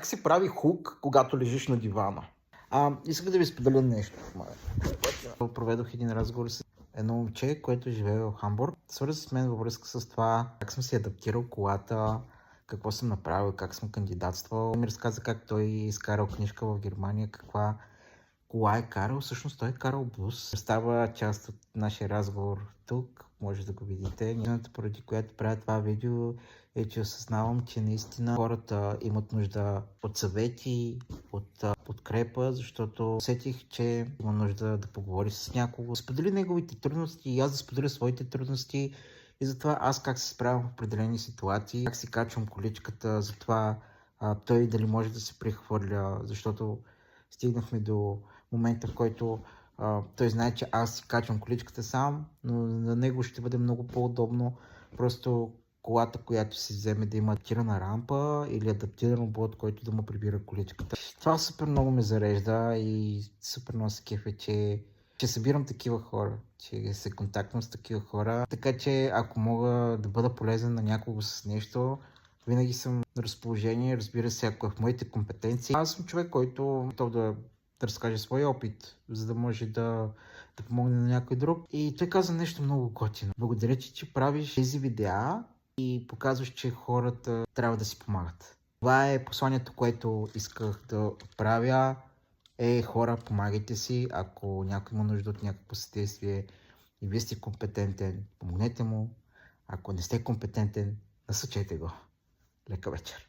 Как се прави хук, когато лежиш на дивана? Исках да ви споделя нещо. Проведох един разговор с едно момче, което живее в Хамбург. Свърза с мен във връзка с това как съм си адаптирал колата, какво съм направил, как съм кандидатствал. Ми разказа как той изкарал книжка в Германия, каква кола е карал. Всъщност той е карал бус. Става част от нашия разговор тук. Може да го видите. Причината, поради която правя това видео, е, че осъзнавам, че наистина хората имат нужда от съвети, от подкрепа, защото усетих, че има нужда да поговори с някого, сподели неговите трудности и аз да споделя своите трудности и затова аз как се справям в определени ситуации, как си качвам количката, затова той дали може да се прехвърля, защото стигнахме до момента, в който той знае, че аз си качвам количката сам, но на него ще бъде много по-удобно просто колата, която си вземе, да има адаптирана рампа или адаптиран обод, който да му прибира количката. Това супер много ме зарежда и супер много се кефе, че събирам такива хора, че се контактвам с такива хора. Така че ако мога да бъда полезен на някого с нещо, винаги съм на разположение, разбира се, ако е в моите компетенции. Аз съм човек, който е готов да разкаже своя опит, за да може да помогне на някой друг. И той каза нещо много готино. Благодаря, че правиш тези видеа и показваш, че хората трябва да си помагат. Това е посланието, което исках да отправя. Хора, помагайте си. Ако някой има нужда от някакво съдействие и вие сте компетентен, помогнете му. Ако не сте компетентен, насъчете го. Лека вечер!